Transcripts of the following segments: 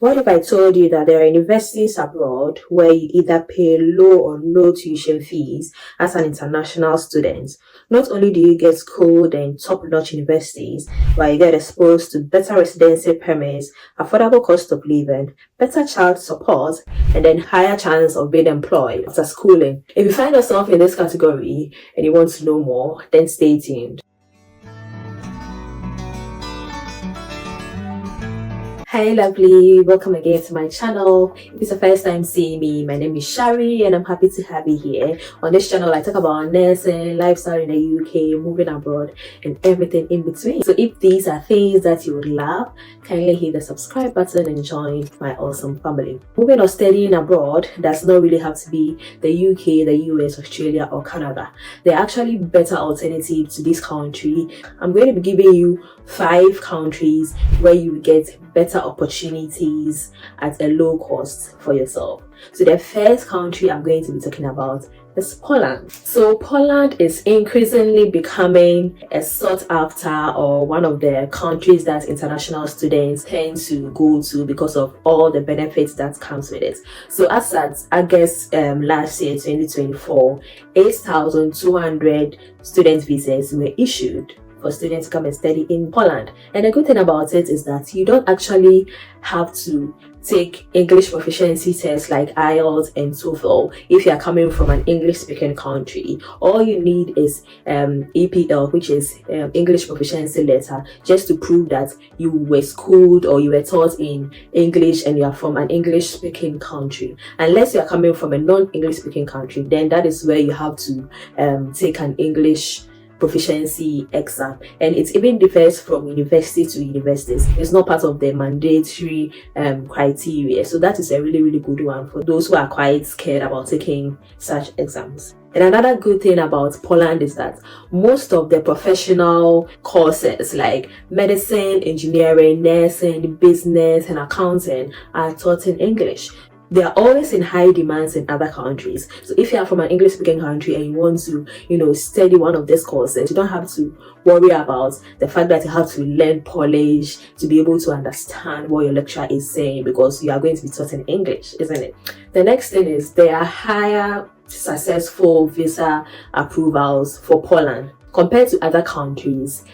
What if I told you that there are universities abroad where you either pay low or no tuition fees as an international student? Not only do you get schooled in top-notch universities, but you get exposed to better residency permits, affordable cost of living, better child support, and then higher chance of being employed after schooling. If you find yourself in this category and you want to know more, then stay tuned. Hi lovely, welcome again to my channel. If it's the first time seeing me, my name is Shari and I'm happy to have you here. On this channel I talk about nursing, lifestyle in the UK, moving abroad and everything in between. So if these are things that you would love, kindly hit the subscribe button and join my awesome family. Moving or studying abroad does not really have to be the UK, the US, Australia or Canada. There are actually better alternatives to this country. I'm going to be giving you 5 countries where you get better opportunities at a low cost for yourself. So the first country I'm going to be talking about is Poland. So Poland is increasingly becoming a sought after or one of the countries that international students tend to go to because of all the benefits that comes with it. So as at August last year 2024, 8,200 student visas were issued for students to come and study in Poland. And the good thing about it is that you don't actually have to take English proficiency tests like IELTS and TOEFL if you are coming from an English speaking country. All you need is EPL, which is English proficiency letter, just to prove that you were schooled or you were taught in English and you are from an English speaking country. Unless you are coming from a non-English speaking country, then that is where you have to take an English proficiency exam, and it even differs from university to universities. It's not part of the mandatory criteria, so that is a really good one for those who are quite scared about taking such exams. And another good thing about Poland is that most of the professional courses like medicine, engineering, nursing, business and accounting are taught in English. They are always in high demands in other countries. So if you are from an English speaking country and you want to, study one of these courses, you don't have to worry about the fact that you have to learn Polish to be able to understand what your lecturer is saying, because you are going to be taught in English, isn't it? The next thing is there are higher successful visa approvals for Poland. Compared to other countries,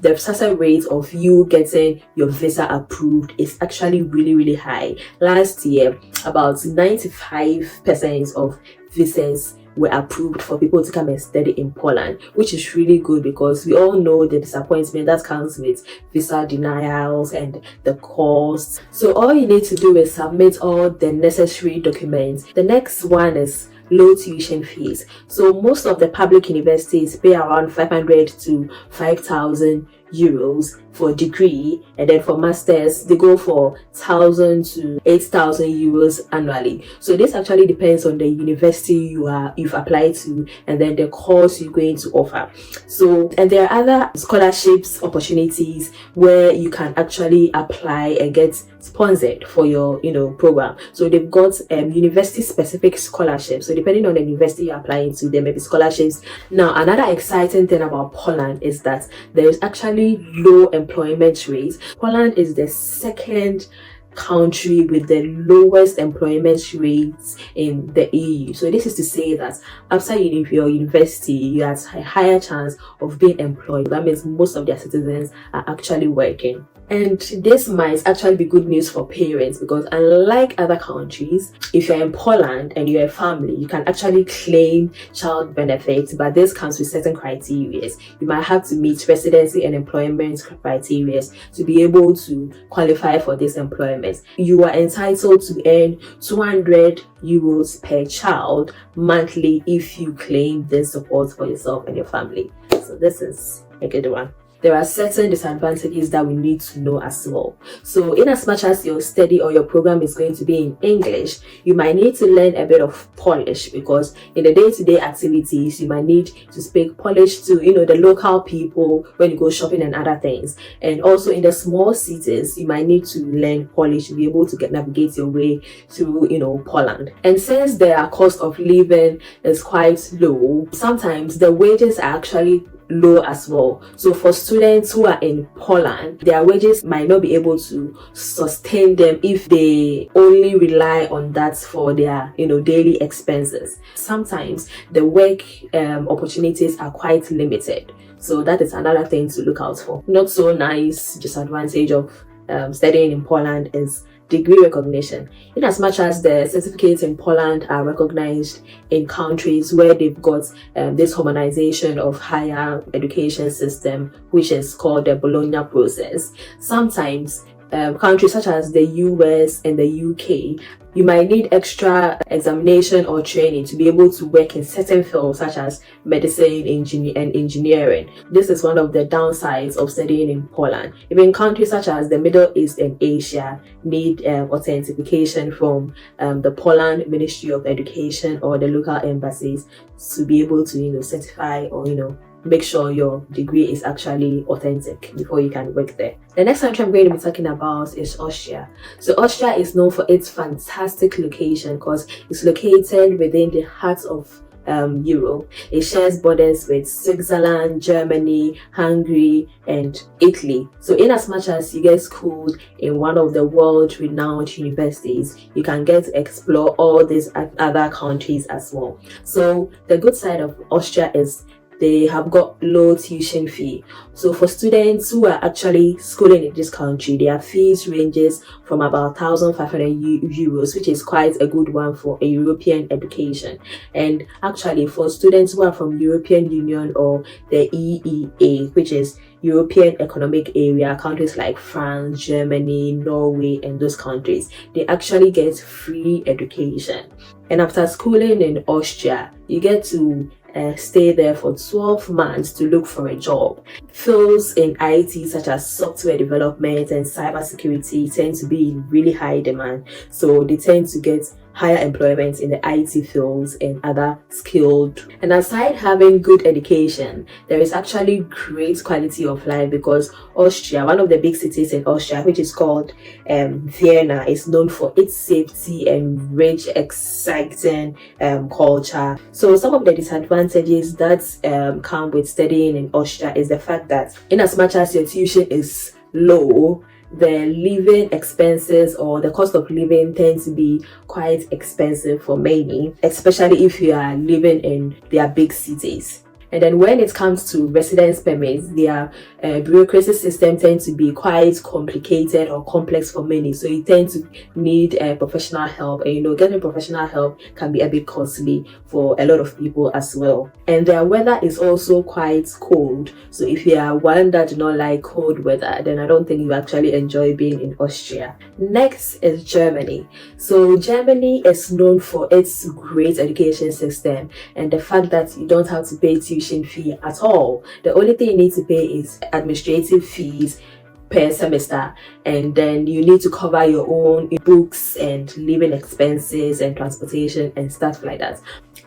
the success rate of you getting your visa approved is actually really high. Last year, about 95% of visas were approved for people to come and study in Poland, which is really good because we all know the disappointment that comes with visa denials and the costs. So all you need to do is submit all the necessary documents. The next one is low tuition fees. So most of the public universities pay around 500 to 5,000 euros for a degree, and then for masters they go for 1,000 to 8,000 euros annually. So this actually depends on the university you've applied to and then the course you're going to offer. So, and there are other scholarships opportunities where you can actually apply and get sponsored for your program. So they've got university specific scholarships. So depending on the university you're applying to, there may be scholarships. Now another exciting thing about Poland is that there is actually low employment rates. Poland is the second country with the lowest employment rates in the EU. So this is to say that after your university, you have a higher chance of being employed. That means most of their citizens are actually working. And this might actually be good news for parents, because unlike other countries, if you're in Poland and you're a family, you can actually claim child benefits, but this comes with certain criteria. You might have to meet residency and employment criteria to be able to qualify for this employment. You are entitled to earn 200 euros per child monthly if you claim this support for yourself and your family. So this is a good one. There are certain disadvantages that we need to know as well. So in as much as your study or your program is going to be in English, you might need to learn a bit of Polish, because in the day-to-day activities you might need to speak Polish to the local people when you go shopping and other things. And also in the small cities you might need to learn Polish to be able to navigate your way through Poland. And since their cost of living is quite low, sometimes the wages are actually low as well. So for students who are in Poland, their wages might not be able to sustain them if they only rely on that for their daily expenses. Sometimes the work opportunities are quite limited, so that is another thing to look out for. Not so nice disadvantage of studying in Poland is degree recognition. In as much as the certificates in Poland are recognized in countries where they've got this harmonization of higher education system, which is called the Bologna process, sometimes countries such as the US and the UK, you might need extra examination or training to be able to work in certain fields such as medicine, engineering. This is one of the downsides of studying in Poland. Even countries such as the Middle East and Asia need authentication from the Poland Ministry of Education or the local embassies to be able to certify or make sure your degree is actually authentic before you can work there. The next country I'm going to be talking about is Austria. So Austria is known for its fantastic location because it's located within the heart of Europe. It shares borders with Switzerland, Germany, Hungary, and Italy. So in as much as you get schooled in one of the world-renowned universities, you can get to explore all these other countries as well. So the good side of Austria is they have got low tuition fee. So for students who are actually schooling in this country, their fees ranges from about 1,500 euros, which is quite a good one for a European education. And actually for students who are from European Union or the EEA, which is European Economic Area, countries like France, Germany, Norway, and those countries, they actually get free education. And after schooling in Austria, you get to stay there for 12 months to look for a job. Fields in IT such as software development and cybersecurity tend to be in really high demand, so they tend to get higher employment in the IT fields and other skilled. And aside having good education, there is actually great quality of life because Austria, one of the big cities in Austria, which is called Vienna, is known for its safety and rich, exciting culture. So some of the disadvantages that come with studying in Austria is the fact that in as much as your tuition is low, the living expenses or the cost of living tends to be quite expensive for many, especially if you are living in their big cities. And then when it comes to residence permits, their bureaucracy system tends to be quite complicated or complex for many. So you tend to need professional help, and getting professional help can be a bit costly for a lot of people as well. And their weather is also quite cold. So if you are one that do not like cold weather, then I don't think you actually enjoy being in Austria. Next is Germany. So Germany is known for its great education system and the fact that you don't have to pay tuition fee at all. The only thing you need to pay is administrative fees per semester, and then you need to cover your own books and living expenses and transportation and stuff like that.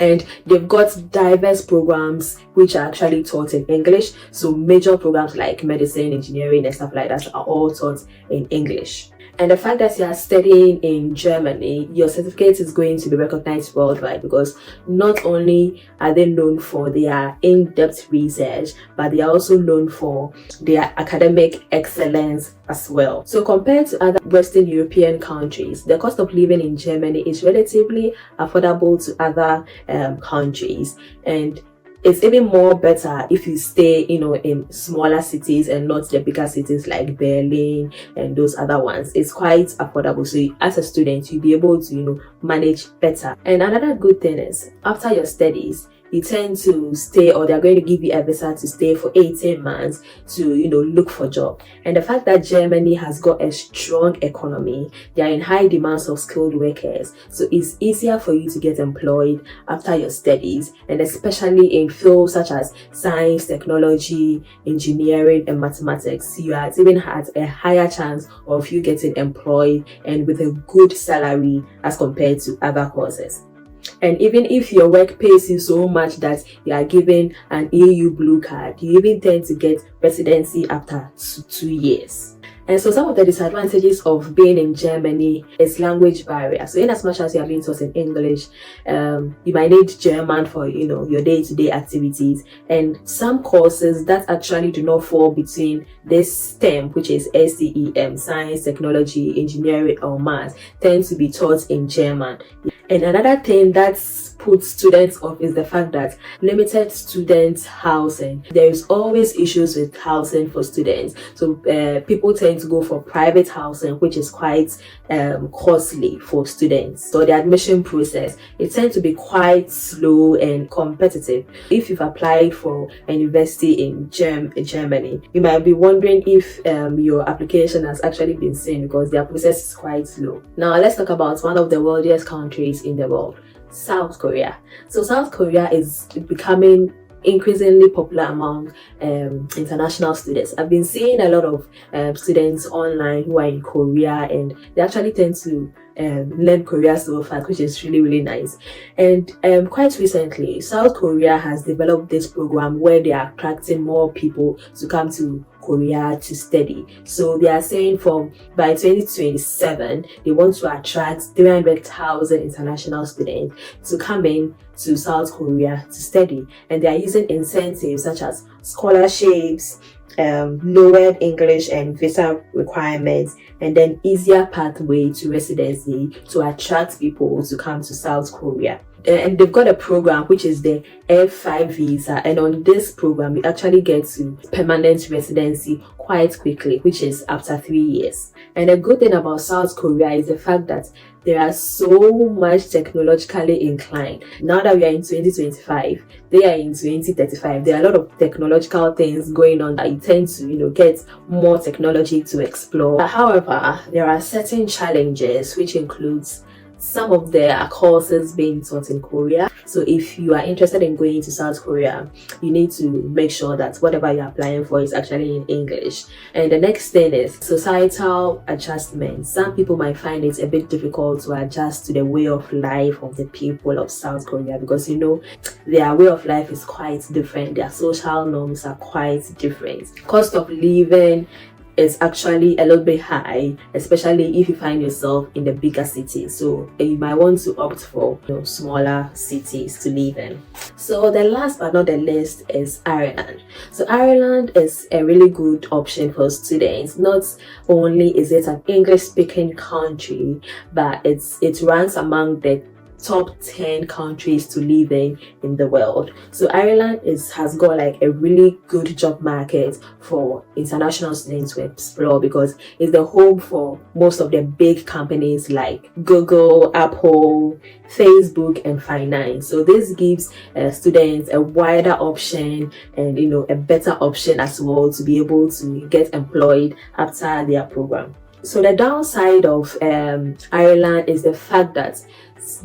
And they've got diverse programs which are actually taught in English. So major programs like medicine, engineering, and stuff like that are all taught in English. And the fact that you are studying in Germany, your certificate is going to be recognized worldwide because not only are they known for their in-depth research, but they are also known for their academic excellence as well. So compared to other Western European countries, the cost of living in Germany is relatively affordable to other countries, and it's even more better if you stay, in smaller cities and not the bigger cities like Berlin and those other ones. It's quite affordable. So as a student, you'll be able to, manage better. And another good thing is after your studies, you tend to stay, or they're going to give you a visa to stay for 18 months to, look for a job. And the fact that Germany has got a strong economy, they are in high demands of skilled workers. So it's easier for you to get employed after your studies, and especially in fields such as science, technology, engineering, and mathematics, you are even had a higher chance of you getting employed and with a good salary as compared to other courses. And even if your work pays you so much that you are given an EU blue card, you even tend to get residency after 2 years. And so some of the disadvantages of being in Germany is language barrier. So in as much as you are being taught in English, you might need German for, your day-to-day activities. And some courses that actually do not fall between this STEM, which is STEM, science, technology, engineering, or math, tend to be taught in German. And another thing that's puts students off is the fact that limited student housing. There is always issues with housing for students. So people tend to go for private housing, which is quite costly for students. So the admission process, it tends to be quite slow and competitive. If you've applied for a university in Germany, you might be wondering if your application has actually been seen, because their process is quite slow. Now let's talk about one of the wealthiest countries in the world, South Korea. So South Korea is becoming increasingly popular among international students. I've been seeing a lot of students online who are in Korea, and they actually tend to learn Korea so fast, which is really, really nice. And quite recently, South Korea has developed this program where they are attracting more people to come to Korea to study. So they are saying by 2027 they want to attract 300,000 international students to come in to South Korea to study, and they are using incentives such as scholarships, lowered English and visa requirements, and then easier pathway to residency to attract people to come to South Korea. And they've got a program which is the F5 visa, and on this program you actually get to permanent residency quite quickly, which is after 3 years. And the good thing about South Korea is the fact that they are so much technologically inclined. Now that we are in 2025, they are in 2035. There are a lot of technological things going on that you tend to, get more technology to explore. However, there are certain challenges, which includes some of their courses being taught in Korea. So if you are interested in going to South Korea, you need to make sure that whatever you're applying for is actually in English. And the next thing is societal adjustment. Some people might find it a bit difficult to adjust to the way of life of the people of South Korea, because their way of life is quite different. Their social norms are quite different. Cost of living is actually a little bit high, especially if you find yourself in the bigger cities. So you might want to opt for smaller cities to live in. So the last but not the least is Ireland. So Ireland is a really good option for students. Not only is it an English-speaking country, but it ranks among the top 10 countries to live in the world. So Ireland has got like a really good job market for international students to explore, because it's the home for most of the big companies like Google, Apple, Facebook, and finance. So this gives students a wider option and a better option as well to be able to get employed after their program. So the downside of Ireland is the fact that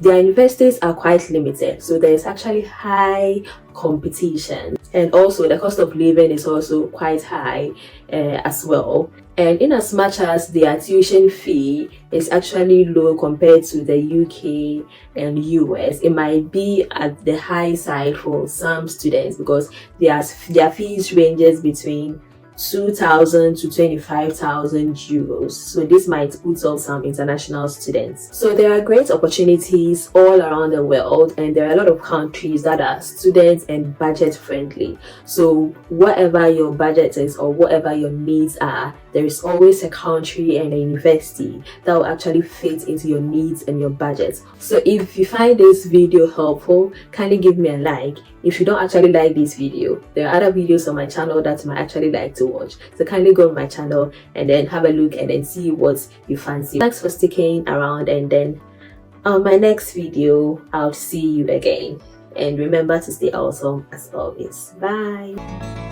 their universities are quite limited, so there is actually high competition, and also the cost of living is also quite high as well. And in as much as their tuition fee is actually low compared to the UK and US, it might be at the high side for some students, because their fees ranges between 2,000 to 25,000 euros. So this might put off some international students. So there are great opportunities all around the world, and there are a lot of countries that are student and budget friendly. So whatever your budget is or whatever your needs are, there is always a country and a university that will actually fit into your needs and your budget. So if you find this video helpful, kindly give me a like. If you don't actually like this video, there are other videos on my channel that you might actually like to watch. So kindly go on my channel and then have a look and then see what you fancy. Thanks for sticking around, and then on my next video, I'll see you again. And remember to stay awesome as always. Bye.